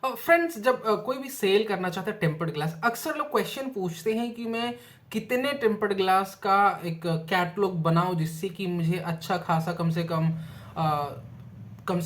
Friends, जब कोई भी सेल करना चाहता है टेम्पर्ड ग्लास, अक्सर लोग क्वेश्चन पूछते हैं कि मैं कितने टेम्पर्ड ग्लास का एक कैटलॉग बनाऊं जिससे कि मुझे अच्छा खासा कम से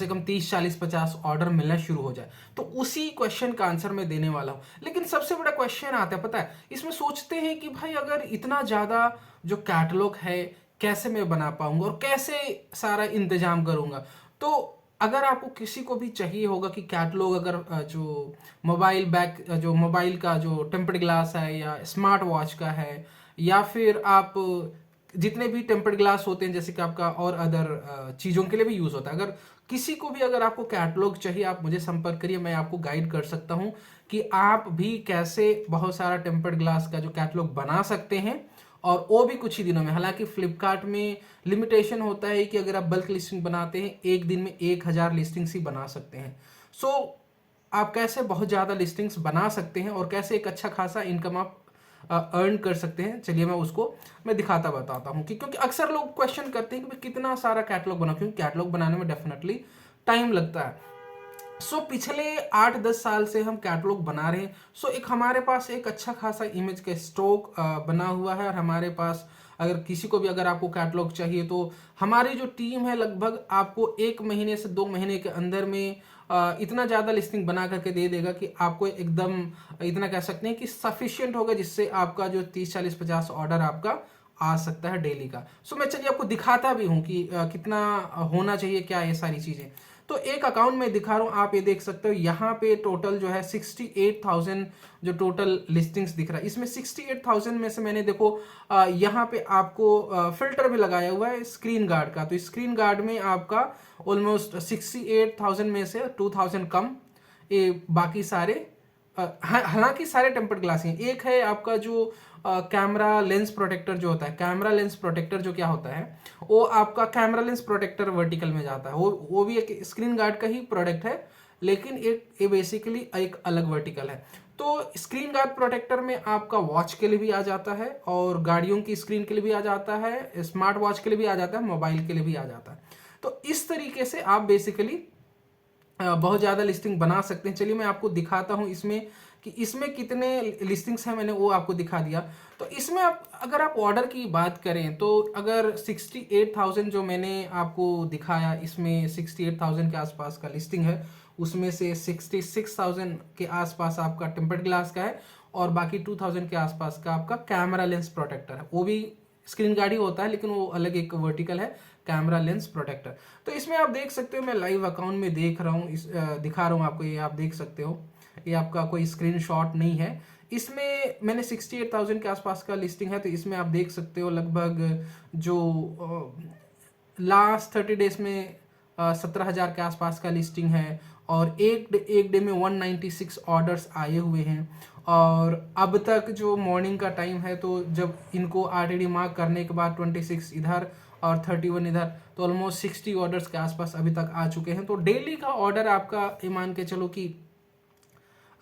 कम 30 40 50 ऑर्डर मिलना शुरू हो जाए। तो उसी क्वेश्चन का आंसर मैं देने वाला हूँ। लेकिन सबसे बड़ा क्वेश्चन आता है, पता है, इसमें सोचते हैं कि भाई अगर इतना ज़्यादा जो कैटलॉग है कैसे मैं बना पाऊंगा और कैसे सारा इंतजाम करूंगा। तो अगर आपको किसी को भी चाहिए होगा कि कैटलॉग, अगर जो मोबाइल का जो टेम्पर्ड ग्लास है या स्मार्ट वॉच का है, या फिर आप जितने भी टेम्पर्ड ग्लास होते हैं जैसे कि आपका और अदर चीज़ों के लिए भी यूज़ होता है, अगर किसी को भी अगर आपको कैटलॉग चाहिए आप मुझे संपर्क करिए, मैं आपको गाइड कर सकता हूँ कि आप भी कैसे बहुत सारा टेम्पर्ड ग्लास का जो कैटलॉग बना सकते हैं, और वो भी कुछ ही दिनों में। हालांकि फ्लिपकार्ट में लिमिटेशन होता है कि अगर आप बल्क लिस्टिंग बनाते हैं एक दिन में 1000 लिस्टिंग्स ही बना सकते हैं। सो आप कैसे बहुत ज़्यादा लिस्टिंग्स बना सकते हैं और कैसे एक अच्छा खासा इनकम आप अर्न कर सकते हैं, चलिए मैं दिखाता बताता हूँ। कि क्योंकि अक्सर लोग क्वेश्चन करते हैं कि भाई कितना सारा कैटलॉग बनाओ, क्योंकि कैटलॉग बनाने में डेफिनेटली टाइम लगता है। पिछले 8 10 साल से हम कैटलॉग बना रहे हैं। एक हमारे पास एक अच्छा खासा इमेज का स्टॉक बना हुआ है, और हमारे पास अगर किसी को भी अगर आपको कैटलॉग चाहिए तो हमारी जो टीम है लगभग आपको 1 महीने से 2 महीने के अंदर में इतना ज़्यादा लिस्टिंग बना करके दे देगा कि आपको एकदम इतना कह सकते हैं कि सफिशियंट होगा, जिससे आपका जो 30 40 50 ऑर्डर आपका आ सकता है डेली का। मैं चलिए आपको दिखाता भी हूँ कि कितना होना चाहिए, क्या ये सारी चीज़ें। तो एक अकाउंट में दिखा रहा हूँ, आप ये देख सकते हो यहाँ पे टोटल जो है 68,000 जो टोटल लिस्टिंग्स दिख रहा है। इसमें 68,000 में से मैंने देखो यहाँ पे आपको फिल्टर भी लगाया हुआ है स्क्रीन गार्ड का। तो स्क्रीन गार्ड में आपका ऑलमोस्ट 68,000 में से 2,000 कम, ये बाकी सारे हालांकि सारे टेम्पर्ड ग्लास हैं। एक है आपका जो कैमरा लेंस प्रोटेक्टर जो होता है, कैमरा लेंस प्रोटेक्टर जो क्या होता है, वो आपका कैमरा लेंस प्रोटेक्टर वर्टिकल में जाता है, वो भी एक स्क्रीन गार्ड का ही प्रोडक्ट है, लेकिन एक ये बेसिकली एक अलग वर्टिकल है। तो स्क्रीन गार्ड प्रोटेक्टर में आपका वॉच के लिए भी आ जाता है, और गाड़ियों की स्क्रीन के लिए भी आ जाता है, स्मार्ट वॉच के लिए भी आ जाता है, मोबाइल के लिए भी आ जाता है। तो इस तरीके से आप बेसिकली बहुत ज़्यादा लिस्टिंग बना सकते हैं। चलिए मैं आपको दिखाता हूँ इसमें कि इसमें कितने लिस्टिंग्स हैं, मैंने वो आपको दिखा दिया। तो इसमें आप अगर आप ऑर्डर की बात करें तो अगर 68,000 जो मैंने आपको दिखाया, इसमें 68,000 के आसपास का लिस्टिंग है, उसमें से 66,000 के आसपास आपका टेम्पर्ड ग्लास का है, और बाकी 2,000 के आसपास का आपका कैमरा लेंस प्रोटेक्टर है। वो भी स्क्रीन गार्ड ही होता है, लेकिन वो अलग एक वर्टिकल है, कैमरा लेंस प्रोटेक्टर। तो इसमें आप देख सकते हो, मैं लाइव अकाउंट में देख रहा हूँ, दिखा रहा हूँ आपको, ये आप देख सकते हो, ये आपका कोई स्क्रीनशॉट नहीं है। इसमें मैंने 68,000 के आसपास का लिस्टिंग है। तो इसमें आप देख सकते हो लगभग जो लास्ट 30 डेज में 17,000 के आसपास का लिस्टिंग है, और एक डे में 196 ऑर्डर्स आए हुए हैं। और अब तक जो मॉर्निंग का टाइम है, तो जब इनको आरटीडी मार्क करने के बाद 26 इधर और 31 इधर, तो ऑलमोस्ट 60 ऑर्डर्स के आसपास अभी तक आ चुके हैं। तो डेली का ऑर्डर आपका ये मान के चलो कि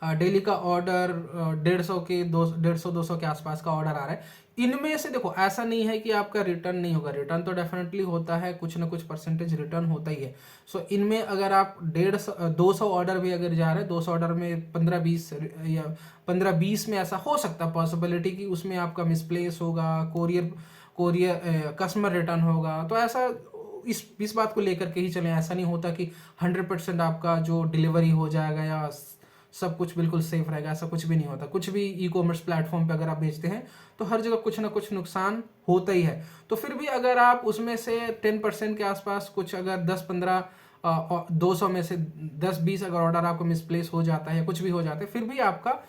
डेली का ऑर्डर 150 के 200 के आसपास का ऑर्डर आ रहा है। इनमें से देखो ऐसा नहीं है कि आपका रिटर्न नहीं होगा, रिटर्न तो डेफिनेटली होता है, कुछ ना कुछ परसेंटेज रिटर्न होता ही है। इनमें अगर आप 200 ऑर्डर भी अगर जा रहे हैं, 200 ऑर्डर में 15 20 या 15 20 में ऐसा हो सकता है पॉसिबिलिटी कि उसमें आपका मिसप्लेस होगा, कोरियर कस्टमर रिटर्न होगा। तो ऐसा इस बात को लेकर के ही चलें, ऐसा नहीं होता कि 100% आपका जो डिलीवरी हो जाएगा या सब कुछ बिल्कुल सेफ रहेगा, ऐसा कुछ भी नहीं होता। कुछ भी ई कॉमर्स प्लेटफॉर्म पे अगर आप बेचते हैं तो हर जगह कुछ ना कुछ नुकसान होता ही है। तो फिर भी अगर आप उसमें से 10% के आसपास कुछ, अगर 10 15 200 में से 10 20 अगर ऑर्डर आपको मिसप्लेस हो जाता है या कुछ भी हो जाता है, फिर भी आपका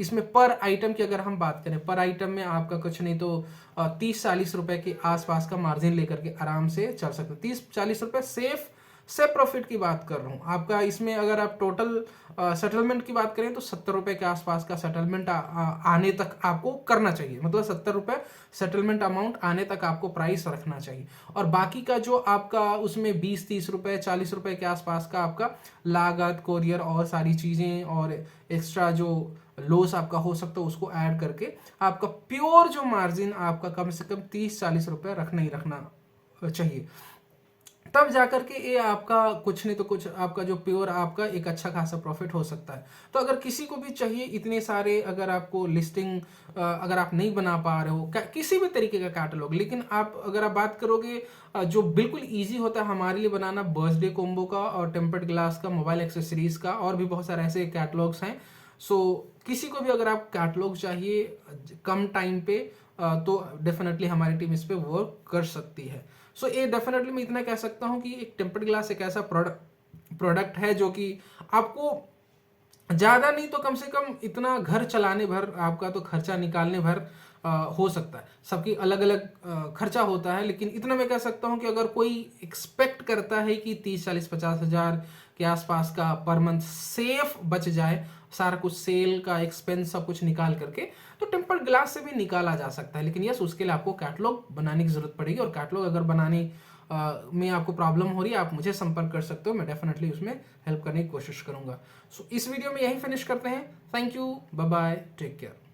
इसमें पर आइटम की अगर हम बात करें, पर आइटम में आपका कुछ नहीं तो 30 40 रुपए के आसपास का मार्जिन लेकर के आराम से चल सकते हैं। 30 40 रुपए सेफ से प्रॉफिट की बात कर रहा हूँ आपका। इसमें अगर आप टोटल सेटलमेंट की बात करें तो 70 रुपए के आसपास का सेटलमेंट आने तक आपको करना चाहिए, मतलब 70 रुपए सेटलमेंट अमाउंट आने तक आपको प्राइस रखना चाहिए। और बाकी का जो आपका उसमें 20 30 रुपए 40 रुपए के आसपास का आपका लागत, कोरियर और सारी चीज़ें और एक्स्ट्रा जो लॉस आपका हो सकता है उसको ऐड करके आपका प्योर जो मार्जिन आपका कम से कम 30 40 रुपए रखना ही रखना चाहिए। तब जाकर के ये आपका कुछ नहीं तो कुछ आपका जो प्योर आपका एक अच्छा खासा प्रॉफिट हो सकता है। तो अगर किसी को भी चाहिए इतने सारे, अगर आपको लिस्टिंग अगर आप नहीं बना पा रहे हो किसी भी तरीके का कैटलॉग, लेकिन आप अगर आप बात करोगे जो बिल्कुल ईजी होता है हमारे लिए बनाना, बर्थडे कॉम्बो का और टेम्पर्ड ग्लास का, मोबाइल एक्सेसरीज का, और भी बहुत सारे ऐसे कैटलॉग्स हैं। सो किसी को भी अगर आप कैटलॉग चाहिए कम टाइम पे तो डेफिनेटली हमारी टीम इस पे वर्क कर सकती है। सो ये डेफिनेटली मैं इतना कह सकता हूँ कि एक टेम्पर्ड ग्लास एक ऐसा प्रोडक्ट है जो कि आपको ज़्यादा नहीं तो कम से कम इतना घर चलाने भर, आपका तो खर्चा निकालने भर हो सकता है। सबकी अलग अलग खर्चा होता है, लेकिन इतना मैं कह सकता हूँ कि अगर कोई एक्सपेक्ट करता है कि 30 40 50 हज़ार के आसपास का पर मंथ सेफ बच जाए, सारा कुछ सेल का एक्सपेंस सब कुछ निकाल करके, तो टेम्पर्ड ग्लास से भी निकाला जा सकता है। लेकिन यस, उसके लिए आपको कैटलॉग बनाने की जरूरत पड़ेगी, और कैटलॉग अगर बनाने में आपको प्रॉब्लम हो रही है, आप मुझे संपर्क कर सकते हो, मैं डेफिनेटली उसमें हेल्प करने की कोशिश करूंगा। सो इस वीडियो में यही फिनिश करते हैं। Thank you, bye bye, take care.